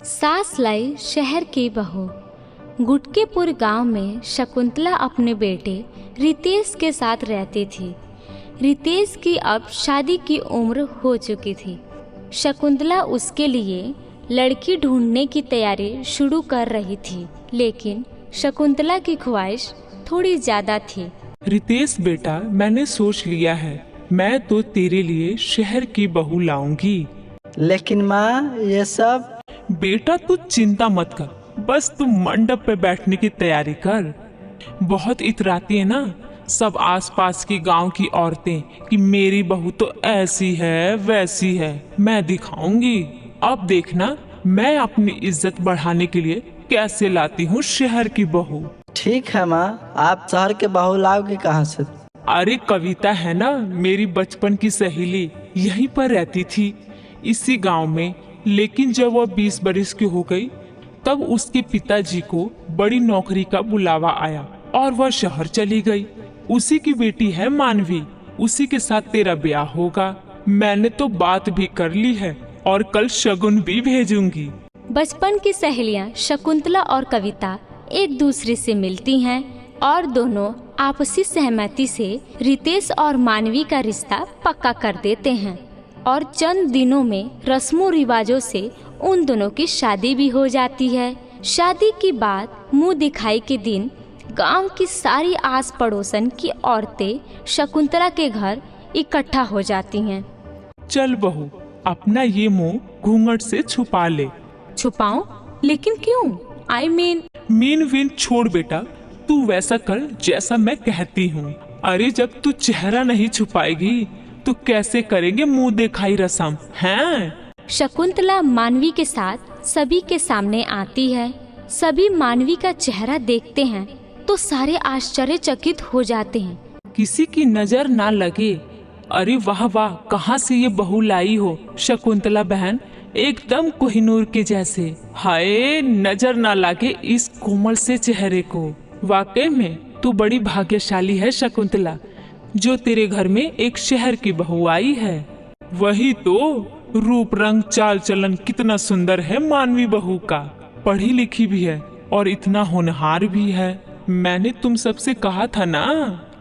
सास लाई शहर की बहू। गुटकेपुर गांव में शकुंतला अपने बेटे रितेश के साथ रहती थी। रितेश की अब शादी की उम्र हो चुकी थी। शकुंतला उसके लिए लड़की ढूंढने की तैयारी शुरू कर रही थी, लेकिन शकुंतला की ख्वाहिश थोड़ी ज्यादा थी। रितेश बेटा, मैंने सोच लिया है, मैं तो तेरे लिए शहर की बहू लाऊंगी। लेकिन माँ, ये सब। बेटा तू चिंता मत कर, बस तू मंडप पे बैठने की तैयारी कर। बहुत इतराती है ना सब आसपास की गांव की औरतें कि मेरी बहू तो ऐसी है वैसी है। मैं दिखाऊंगी, अब देखना मैं अपनी इज्जत बढ़ाने के लिए कैसे लाती हूँ शहर की बहू। ठीक है माँ, आप शहर के बहू लाओगे कहाँ से? अरे कविता है ना, मेरी बचपन की सहेली, यहीं पर रहती थी इसी गांव में। लेकिन जब वह 20 बरस की हो गई तब उसके पिताजी को बड़ी नौकरी का बुलावा आया और वह शहर चली गई। उसी की बेटी है मानवी, उसी के साथ तेरा ब्याह होगा। मैंने तो बात भी कर ली है और कल शगुन भी भेजूंगी। बचपन की सहेलियां शकुंतला और कविता एक दूसरे से मिलती हैं और दोनों आपसी सहमति से रितेश और मानवी का रिश्ता पक्का कर देते हैं और चंद दिनों में रस्मों रिवाजों से उन दोनों की शादी भी हो जाती है। शादी की बात मुंह दिखाई के दिन गांव की सारी आस पड़ोसन की औरतें शकुंतला के घर इकट्ठा हो जाती हैं। चल बहू, अपना ये मुंह घूंघट से छुपा ले। छुपाऊं? लेकिन क्यों? मीन विन छोड़ बेटा, तू वैसा कर जैसा मैं कहती हूँ। अरे जब तू चेहरा नहीं छुपाएगी तो कैसे करेंगे मुंह दिखाई रस्म हैं? शकुंतला मानवी के साथ सभी के सामने आती है। सभी मानवी का चेहरा देखते हैं तो सारे आश्चर्यचकित हो जाते हैं। किसी की नजर ना लगे। अरे वाह वाह, कहाँ से ये बहू लाई हो शकुंतला बहन, एकदम कोहिनूर के जैसे। हाय, नजर ना लगे इस कोमल से चेहरे को। वाकई में तू बड़ी भाग्यशाली है शकुंतला, जो तेरे घर में एक शहर की बहू आई है। वही तो, रूप रंग चाल चलन कितना सुंदर है मानवी बहू का। पढ़ी लिखी भी है और इतना होनहार भी है। मैंने तुम सबसे कहा था ना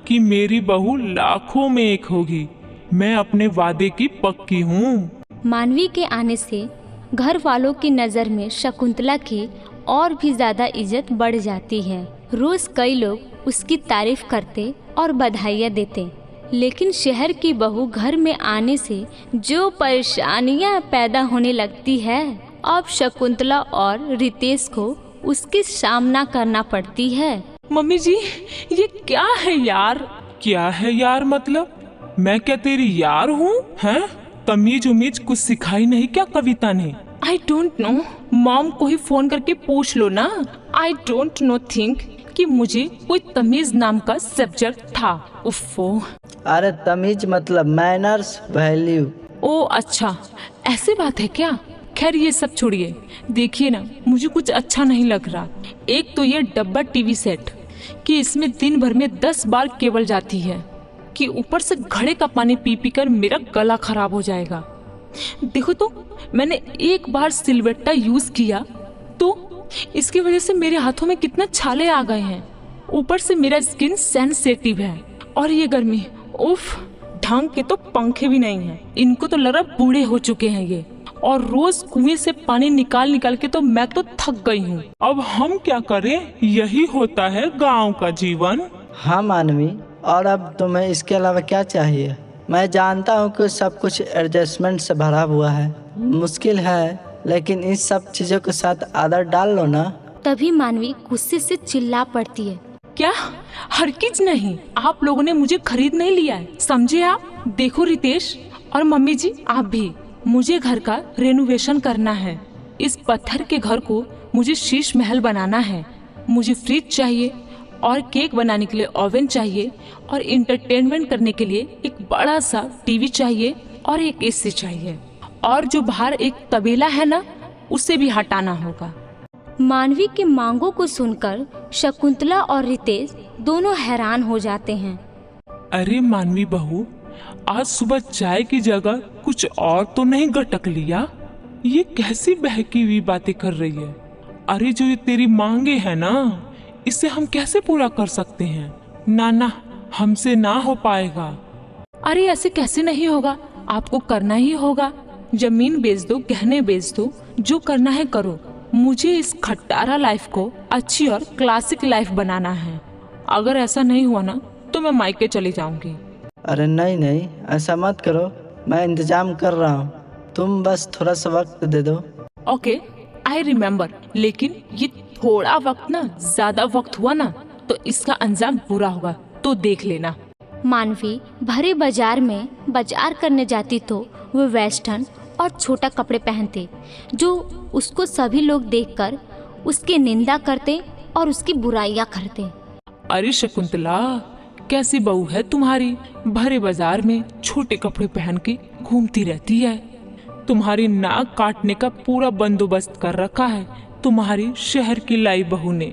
कि मेरी बहू लाखों में एक होगी। मैं अपने वादे की पक्की हूँ। मानवी के आने से घर वालों की नजर में शकुंतला की और भी ज्यादा इज्जत बढ़ जाती है। रोज कई लोग उसकी तारीफ करते और बधाइयाँ देते, लेकिन शहर की बहू घर में आने से जो परेशानियाँ पैदा होने लगती है, अब शकुंतला और रितेश को उसकी सामना करना पड़ती है। मम्मी जी, ये क्या है यार? क्या है यार मतलब? मैं क्या तेरी यार हूँ? हैं? तमीज उमीज कुछ सिखाई नहीं क्या कविता ने? आई डोंट नो, मॉम को ही फोन करके पूछ लो ना। आई डोंट नो थिंक कि मुझे कोई तमीज नाम का सब्जेक्ट था। उफ़ो। अरे तमीज मतलब मैनर्स, वैल्यू। ओ अच्छा, ऐसी बात है क्या? खैर ये सब छोड़िए, देखिए ना, मुझे कुछ अच्छा नहीं लग रहा। एक तो ये डब्बा टीवी सेट कि इसमें दिन भर में 10 बार केबल जाती है, कि ऊपर से घड़े का पानी पी पी कर मेरा गला खराब हो जाएगा। देखो तो, मैंने एक बार सिलवट्टा यूज किया तो इसकी वजह से मेरे हाथों में कितना छाले आ गए हैं। ऊपर से मेरा स्किन सेंसिटिव है और ये गर्मी, उफ, ढंग के तो पंखे भी नहीं हैं। इनको तो लग रहा बूढ़े हो चुके हैं ये। और रोज कुएं से पानी निकाल निकाल के तो मैं तो थक गई हूँ। अब हम क्या करें, यही होता है गांव का जीवन। हाँ मानवी, और अब तुम्हें इसके अलावा क्या चाहिए? मैं जानता हूँ कि सब कुछ एडजस्टमेंट से भरा हुआ है, मुश्किल है, लेकिन इन सब चीजों के साथ आदत डाल लो ना। तभी मानवी गुस्से से चिल्ला पड़ती है। क्या? हरगिज नहीं, आप लोगों ने मुझे खरीद नहीं लिया है, समझे आप? देखो रितेश और मम्मी जी, आप भी, मुझे घर का रेनोवेशन करना है। इस पत्थर के घर को मुझे शीश महल बनाना है। मुझे फ्रिज चाहिए और केक बनाने के लिए ओवन चाहिए और इंटरटेनमेंट करने के लिए एक बड़ा सा टीवी चाहिए और एक एसी चाहिए। और जो बाहर एक तबेला है ना, उसे भी हटाना होगा। मानवी की मांगों को सुनकर शकुंतला और रितेश दोनों हैरान हो जाते हैं। अरे मानवी बहू, आज सुबह चाय की जगह कुछ और तो नहीं गटक लिया? ये कैसी बहकी हुई बातें कर रही है? अरे जो ये तेरी मांगे है ना, इसे हम कैसे पूरा कर सकते हैं? ना, हमसे ना हो पाएगा। अरे ऐसे कैसे नहीं होगा, आपको करना ही होगा। जमीन बेच दो, गहने बेच दो, जो करना है करो। मुझे इस खट्टारा लाइफ को अच्छी और क्लासिक लाइफ बनाना है। अगर ऐसा नहीं हुआ ना तो मैं मायके चली जाऊंगी। अरे नहीं, ऐसा मत करो, मैं इंतजाम कर रहा हूँ, तुम बस थोड़ा सा वक्त दे दो। Okay, I remember. लेकिन ये थोड़ा वक्त ना ज्यादा वक्त हुआ ना तो इसका अंजाम बुरा होगा, तो देख लेना। मानवी भरे बाजार में बाजार करने जाती तो वो वेस्टर्न और छोटा कपड़े पहनते, जो उसको सभी लोग देखकर उसकी निंदा करते और उसकी बुराइयां करते। अरे शकुंतला, कैसी बहू है तुम्हारी? भरे बाजार में छोटे कपड़े पहन के घूमती रहती है। तुम्हारी नाक काटने का पूरा बंदोबस्त कर रखा है तुम्हारी शहर की लाई बहू ने।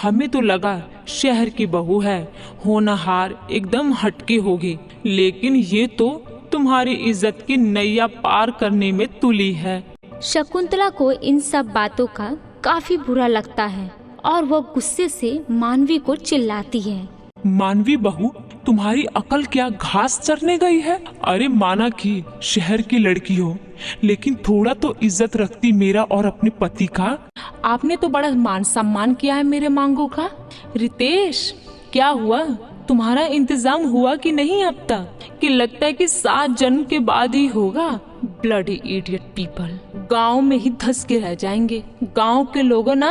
हमें तो लगा शहर की बहू है, होनहार एकदम हटके होगी, लेकिन ये तो तुम्हारी इज्जत की नैया पार करने में तुली है। शकुंतला को इन सब बातों का काफी बुरा लगता है और वो गुस्से से मानवी को चिल्लाती है। मानवी बहू, तुम्हारी अकल क्या घास चरने गई है? अरे माना कि शहर की लड़की हो, लेकिन थोड़ा तो इज्जत रखती मेरा और अपने पति का। आपने तो बड़ा मान सम्मान किया है मेरे मांगों का। रितेश, क्या हुआ? तुम्हारा इंतजाम हुआ कि नहीं अब तक? कि लगता है कि 7 जन्म के बाद ही होगा। ब्लडी इडियट पीपल, गांव में ही धस के रह जाएंगे। गांव के लोग ना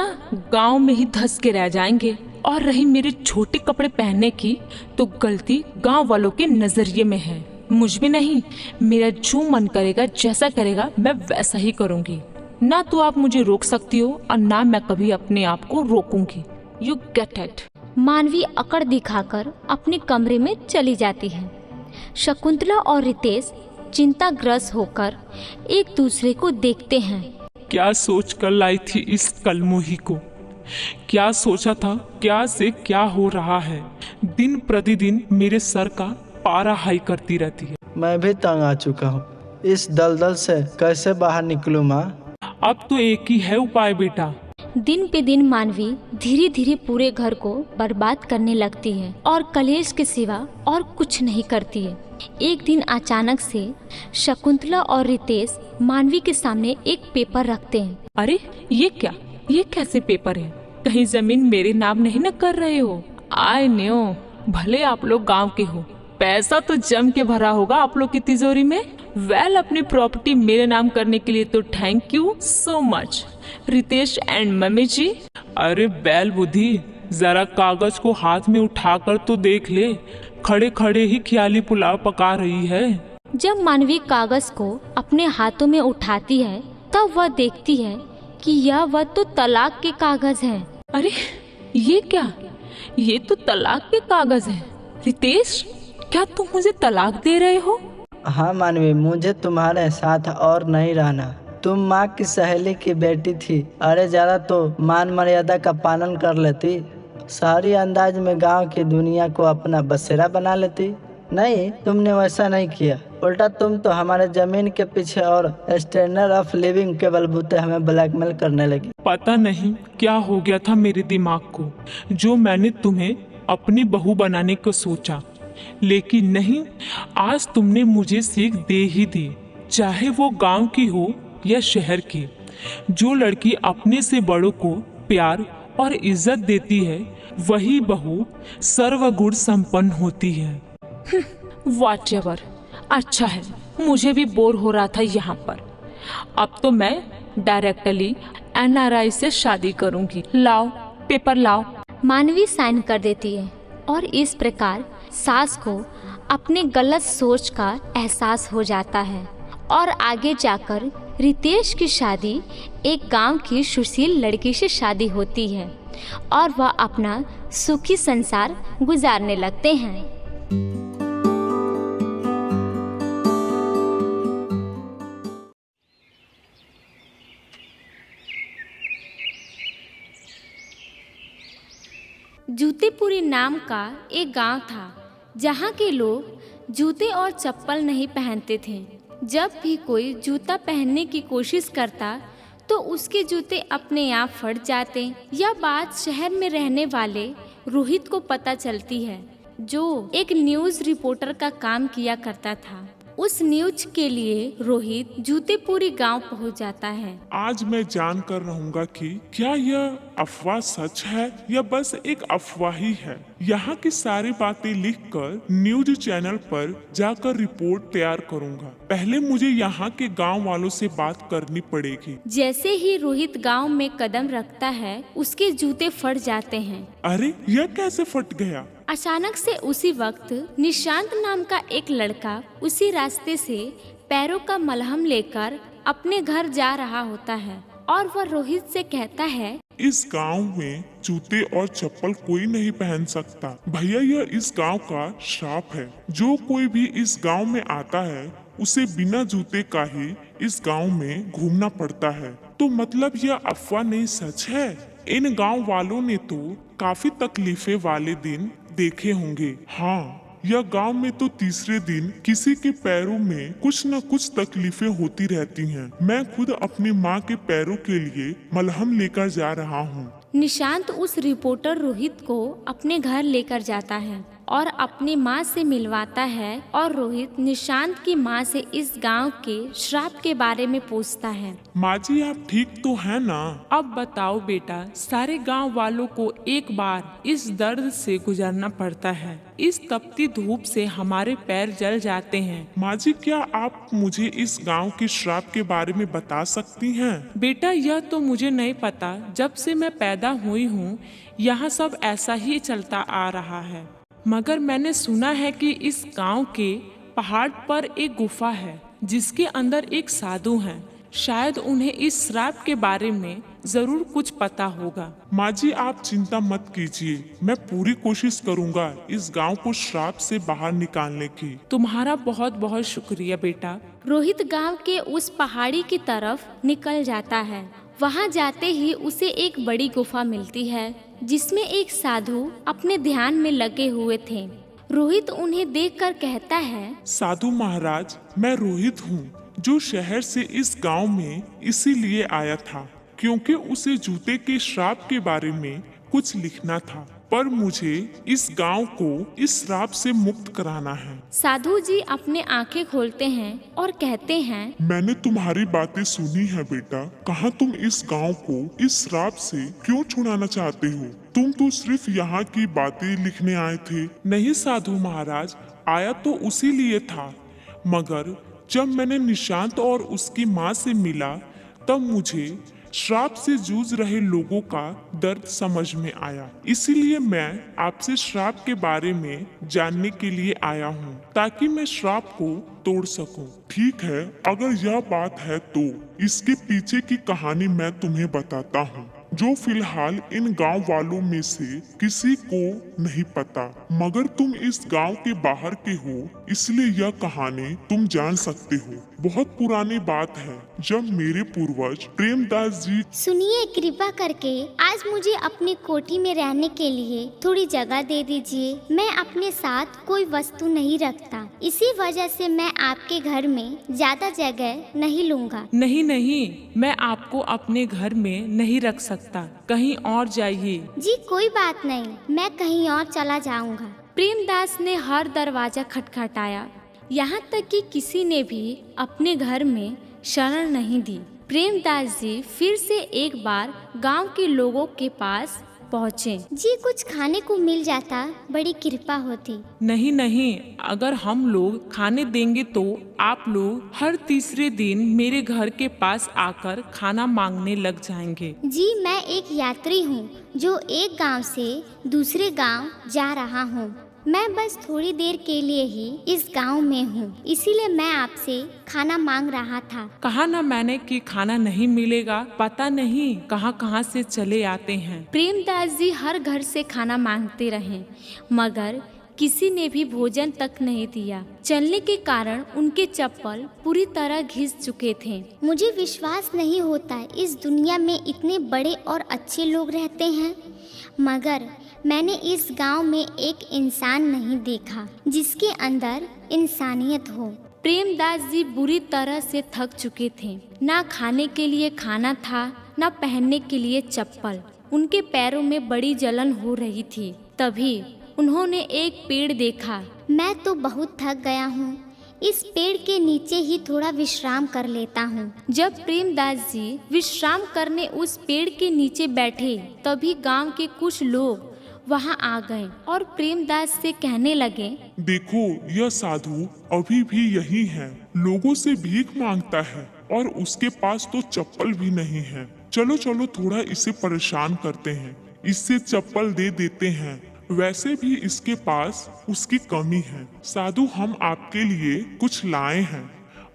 गांव में ही धस के रह जाएंगे। और रही मेरे छोटे कपड़े पहनने की, तो गलती गांव वालों के नजरिए में है, मुझ में नहीं। मेरा जो मन करेगा, जैसा करेगा मैं वैसा ही करूंगी। ना तो आप मुझे रोक सकती हो और ना मैं कभी अपने आप को रोकूंगी। You get it. मानवी अकड़ दिखाकर अपने कमरे में चली जाती है। शकुंतला और रितेश चिंताग्रस्त होकर एक दूसरे को देखते हैं। क्या सोच कर लाई थी इस कलमुही को? क्या सोचा था? क्या से क्या हो रहा है? दिन प्रतिदिन मेरे सर का पारा हाई करती रहती है। मैं भी तंग आ चुका हूँ, इस दलदल से कैसे बाहर निकलूं माँ? अब तो एक ही है उपाय बेटा। दिन पे दिन मानवी धीरे धीरे पूरे घर को बर्बाद करने लगती है और कलेश के सिवा और कुछ नहीं करती है। एक दिन अचानक से शकुंतला और रितेश मानवी के सामने एक पेपर रखते हैं। अरे ये क्या? ये कैसे पेपर है? कहीं जमीन मेरे नाम नहीं न कर रहे हो? आई नो, भले आप लोग गांव के हो, पैसा तो जम के भरा होगा आप लोग की तिजोरी में। वेल, अपनी प्रॉपर्टी मेरे नाम करने के लिए तो thank you so much Ritesh and mummy ji. अरे बैल बुद्धि, जरा कागज को हाथ में उठाकर तो देख ले, खड़े खड़े ही ख्याली पुलाव पका रही है। जब मानवी कागज को अपने हाथों में उठाती है तब वह देखती है कि वह तो तलाक के कागज हैं। अरे ये क्या? ये तो तलाक के कागज हैं। रितेश, क्या तुम मुझे तलाक दे रहे हो? हाँ मानवी, मुझे तुम्हारे साथ और नहीं रहना। तुम माँ की सहेली की बेटी थी। अरे जरा तो मान मर्यादा का पालन कर लेती, शहरी अंदाज में गांव की दुनिया को अपना बसेरा बना लेती। नहीं, तुमने वैसा नहीं किया। उल्टा तुम तो हमारे जमीन के पीछे और स्टैंडर्ड ऑफ लिविंग के बलबूते हमें ब्लैकमेल करने लगी। पता नहीं क्या हो गया था मेरे दिमाग को, जो मैंने तुम्हें अपनी बहू बनाने को सोचा, लेकिन नहीं, आज तुमने मुझे सीख दे ही दी। चाहे वो गांव की हो या शहर की, जो लड़की अपने से बड़ों को प्यार और इज्जत देती है, वही बहू सर्वगुण संपन्न होती है। व्हाटएवर। अच्छा है, मुझे भी बोर हो रहा था यहाँ पर। अब तो मैं डायरेक्टली NRI से शादी करूंगी। लाओ पेपर लाओ। मानवी साइन कर देती है और इस प्रकार सास को अपने गलत सोच का एहसास हो जाता है और आगे जाकर रितेश की शादी एक गांव की सुशील लड़की से शादी होती है और वह अपना सुखी संसार गुजारने लगते हैं। जूतेपुरी नाम का एक गांव था, जहां के लोग जूते और चप्पल नहीं पहनते थे जब भी कोई जूता पहनने की कोशिश करता तो उसके जूते अपने आप फट जाते। यह बात शहर में रहने वाले रोहित को पता चलती है, जो एक न्यूज़ रिपोर्टर का काम किया करता था। उस न्यूज के लिए रोहित जूते पूरी गांव पहुंच जाता है। आज मैं जान कर रहूंगा कि क्या यह अफवाह सच है या बस एक अफवाह ही है। यहाँ की सारी बातें लिखकर न्यूज चैनल पर जाकर रिपोर्ट तैयार करूंगा। पहले मुझे यहाँ के गांव वालों से बात करनी पड़ेगी। जैसे ही रोहित गांव में कदम रखता है, उसके जूते फट जाते हैं। अरे यह कैसे फट गया? अचानक से उसी वक्त निशांत नाम का एक लड़का उसी रास्ते से पैरों का मलहम लेकर अपने घर जा रहा होता है और वह रोहित से कहता है, इस गांव में जूते और चप्पल कोई नहीं पहन सकता। भैया यह इस गांव का श्राप है। जो कोई भी इस गांव में आता है उसे बिना जूते का ही इस गांव में घूमना पड़ता है। तो मतलब यह अफवाह नहीं, सच है। इन गांव वालों ने तो काफी तकलीफे वाले दिन देखे होंगे। हाँ, यह गांव में तो तीसरे दिन किसी के पैरों में कुछ न कुछ तकलीफें होती रहती हैं। मैं खुद अपनी माँ के पैरों के लिए मलहम लेकर जा रहा हूँ। निशांत उस रिपोर्टर रोहित को अपने घर लेकर जाता है और अपनी माँ से मिलवाता है और रोहित निशांत की माँ से इस गांव के श्राप के बारे में पूछता है। माँ जी आप ठीक तो है ना? अब बताओ बेटा, सारे गांव वालों को एक बार इस दर्द से गुजरना पड़ता है। इस तपती धूप से हमारे पैर जल जाते हैं। माँ जी क्या आप मुझे इस गांव के श्राप के बारे में बता सकती हैं? बेटा यह तो मुझे नहीं पता। जब से मैं पैदा हुई हूँ यहाँ सब ऐसा ही चलता आ रहा है, मगर मैंने सुना है कि इस गांव के पहाड़ पर एक गुफा है जिसके अंदर एक साधु है। शायद उन्हें इस श्राप के बारे में जरूर कुछ पता होगा। माँ जी आप चिंता मत कीजिए, मैं पूरी कोशिश करूँगा इस गांव को श्राप से बाहर निकालने की। तुम्हारा बहुत बहुत शुक्रिया बेटा। रोहित गांव के उस पहाड़ी की तरफ निकल जाता है। वहां जाते ही उसे एक बड़ी गुफा मिलती है जिसमें एक साधु अपने ध्यान में लगे हुए थे। रोहित उन्हें देखकर कहता है, साधु महाराज मैं रोहित हूँ जो शहर से इस गांव में इसीलिए आया था क्योंकि उसे जूते के श्राप के बारे में कुछ लिखना था, पर मुझे इस गांव को इस श्राप से मुक्त कराना है। साधु जी अपने आंखें खोलते हैं और कहते हैं, मैंने तुम्हारी बातें सुनी है बेटा। कहाँ तुम इस गांव को इस श्राप से क्यों छुड़ाना चाहते हो? तुम तो सिर्फ यहाँ की बातें लिखने आए थे। नहीं साधु महाराज, आया तो उसी लिए था, मगर जब मैंने निशांत और उसकी माँ से मिला तब मुझे श्राप से जूझ रहे लोगों का दर्द समझ में आया। इसीलिए मैं आपसे श्राप के बारे में जानने के लिए आया हूँ ताकि मैं श्राप को तोड़ सकूं। ठीक है, अगर यह बात है तो इसके पीछे की कहानी मैं तुम्हें बताता हूँ जो फिलहाल इन गांव वालों में से किसी को नहीं पता, मगर तुम इस गांव के बाहर के हो इसलिए यह कहानी तुम जान सकते हो। बहुत पुरानी बात है जब मेरे पूर्वज प्रेमदास जी। सुनिए, कृपा करके आज मुझे अपनी कोठी में रहने के लिए थोड़ी जगह दे दीजिए। मैं अपने साथ कोई वस्तु नहीं रखता, इसी वजह से मैं आपके घर में ज्यादा जगह नहीं लूंगा। नहीं नहीं, मैं आपको अपने घर में नहीं रख सकता, कहीं और जाइए। जी कोई बात नहीं, मैं कहीं और चला जाऊंगा। प्रेमदास ने हर दरवाजा खटखटाया, यहाँ तक कि किसी ने भी अपने घर में शरण नहीं दी। प्रेमदास जी फिर से एक बार गांव के लोगों के पास पहुँचे। जी कुछ खाने को मिल जाता बड़ी कृपा होती। नहीं नहीं, अगर हम लोग खाने देंगे तो आप लोग हर तीसरे दिन मेरे घर के पास आकर खाना मांगने लग जाएंगे। जी मैं एक यात्री हूँ जो एक गांव से दूसरे गांव जा रहा हूँ। मैं बस थोड़ी देर के लिए ही इस गांव में हूँ, इसीलिए मैं आपसे खाना मांग रहा था। कहा ना मैंने कि खाना नहीं मिलेगा, पता नहीं कहाँ से चले आते हैं। प्रेमदास जी हर घर से खाना मांगते रहे, मगर किसी ने भी भोजन तक नहीं दिया। चलने के कारण उनके चप्पल पूरी तरह घिस चुके थे। मुझे विश्वास नहीं होता इस दुनिया में इतने बड़े और अच्छे लोग रहते हैं, मगर मैंने इस गांव में एक इंसान नहीं देखा जिसके अंदर इंसानियत हो। प्रेमदास जी बुरी तरह से थक चुके थे। ना खाने के लिए खाना था, ना पहनने के लिए चप्पल। उनके पैरों में बड़ी जलन हो रही थी। तभी उन्होंने एक पेड़ देखा। मैं तो बहुत थक गया हूँ, इस पेड़ के नीचे ही थोड़ा विश्राम कर लेता हूँ। जब प्रेमदास जी विश्राम करने उस पेड़ के नीचे बैठे, तभी गांव के कुछ लोग वहां आ गए और प्रेमदास से कहने लगे, देखो यह साधु अभी भी यही है, लोगों से भीख मांगता है और उसके पास तो चप्पल भी नहीं है। चलो चलो थोड़ा इसे परेशान करते हैं, इससे चप्पल दे देते हैं। वैसे भी इसके पास उसकी कमी है। साधु हम आपके लिए कुछ लाए हैं,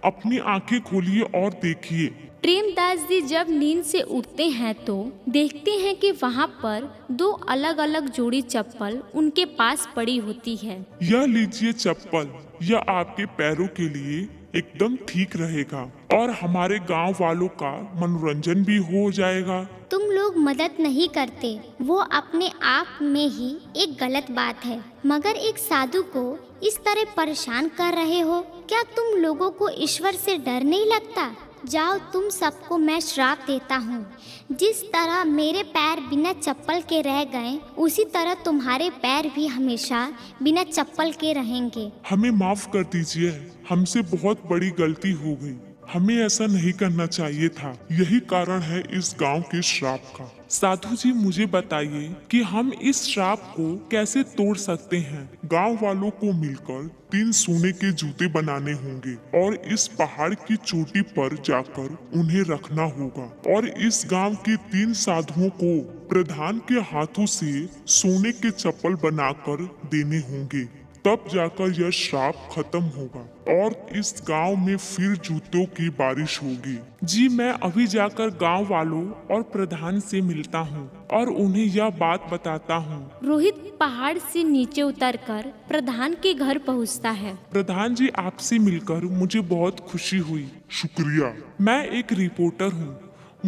अपनी आंखें खोलिए और देखिए। प्रेमदास जी जब नींद से उठते हैं तो देखते हैं कि वहाँ पर दो अलग अलग जोड़ी चप्पल उनके पास पड़ी होती है। यह लीजिए चप्पल, यह आपके पैरों के लिए एकदम ठीक रहेगा और हमारे गांव वालों का मनोरंजन भी हो जाएगा। तुम लोग मदद नहीं करते, वो अपने आप में ही एक गलत बात है, मगर एक साधु को इस तरह परेशान कर रहे हो। क्या तुम लोगों को ईश्वर से डर नहीं लगता? जाओ, तुम सबको मैं श्राप देता हूँ। जिस तरह मेरे पैर बिना चप्पल के रह गए, उसी तरह तुम्हारे पैर भी हमेशा बिना चप्पल के रहेंगे। हमें माफ कर दीजिए, हमसे बहुत बड़ी गलती हो गई। हमें ऐसा नहीं करना चाहिए था। यही कारण है इस गांव के श्राप का। साधु जी मुझे बताइए कि हम इस श्राप को कैसे तोड़ सकते हैं। गांव वालों को मिलकर 3 सोने के जूते बनाने होंगे और इस पहाड़ की चोटी पर जाकर उन्हें रखना होगा और इस गांव के 3 साधुओं को प्रधान के हाथों से सोने के चप्पल बनाकर देने होंगे। तब जाकर यह श्राप खत्म होगा और इस गांव में फिर जूतों की बारिश होगी। जी मैं अभी जाकर गांव वालों और प्रधान से मिलता हूं और उन्हें यह बात बताता हूं। रोहित पहाड़ से नीचे उतरकर प्रधान के घर पहुंचता है। प्रधान जी आपसे मिलकर मुझे बहुत खुशी हुई। शुक्रिया। मैं एक रिपोर्टर हूं,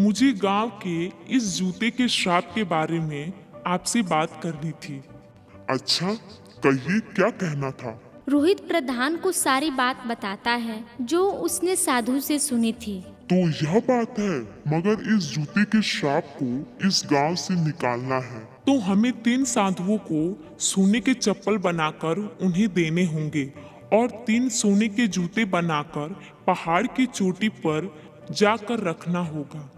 मुझे गांव के इस जूते के श्राप के बारे में आपसे बात करनी थी। अच्छा, कहिए क्या कहना था। रोहित प्रधान को सारी बात बताता है जो उसने साधु से सुनी थी। तो यह बात है, मगर इस जूते के श्राप को इस गांव से निकालना है। तो हमें 3 साधुओं को सोने के चप्पल बनाकर उन्हें देने होंगे और 3 सोने के जूते बनाकर पहाड़ की चोटी पर जाकर रखना होगा।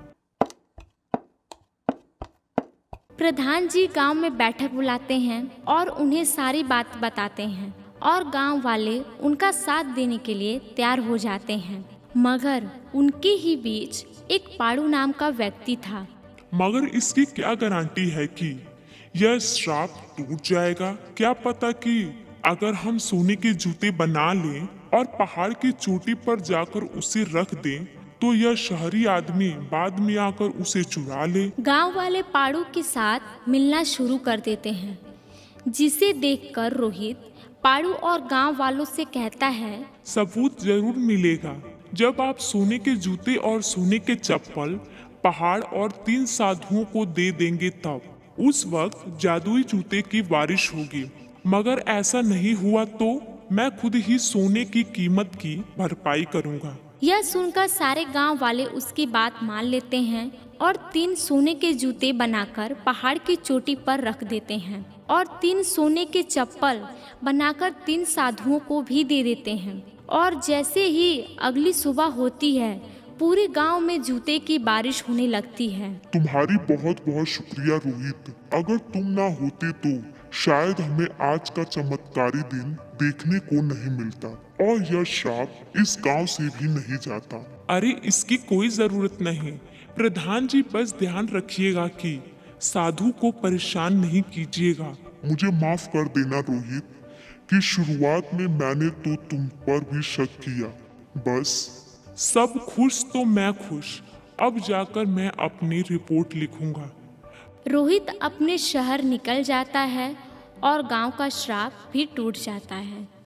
प्रधान जी गांव में बैठक बुलाते हैं और उन्हें सारी बात बताते हैं और गांव वाले उनका साथ देने के लिए तैयार हो जाते हैं। मगर उनके ही बीच एक पाड़ू नाम का व्यक्ति था। मगर इसकी क्या गारंटी है कि यह श्राप टूट जाएगा? क्या पता कि अगर हम सोने के जूते बना लें और पहाड़ की चोटी पर जाकर उसे रख दें तो यह शहरी आदमी बाद में आकर उसे चुरा ले। गांव वाले पाड़ू के साथ मिलना शुरू कर देते हैं, जिसे देखकर रोहित पाड़ू और गांव वालों से कहता है, सबूत जरूर मिलेगा। जब आप सोने के जूते और सोने के चप्पल पहाड़ और 3 साधुओं को दे देंगे तब उस वक्त जादुई जूते की बारिश होगी। मगर ऐसा नहीं हुआ तो मैं खुद ही सोने की कीमत की भरपाई करूंगा। यह सुनकर सारे गांव वाले उसकी बात मान लेते हैं और 3 सोने के जूते बनाकर पहाड़ की चोटी पर रख देते हैं और 3 सोने के चप्पल बनाकर 3 साधुओं को भी दे देते हैं। और जैसे ही अगली सुबह होती है, पूरे गांव में जूते की बारिश होने लगती है। तुम्हारी बहुत बहुत शुक्रिया रोहित। अगर तुम ना होते तो शायद हमें आज का चमत्कारी दिन देखने को नहीं मिलता और यह श्राप इस गांव से भी नहीं जाता। अरे इसकी कोई जरूरत नहीं। प्रधान जी बस ध्यान रखिएगा कि साधु को परेशान नहीं कीजिएगा। मुझे माफ कर देना रोहित कि शुरुआत में मैंने तो तुम पर भी शक किया। बस सब खुश तो मैं खुश। अब जाकर मैं अपनी रिपोर्ट लिखूंगा। रोहित अपने शहर निकल जाता है और गांव का श्राप भी टूट जाता है।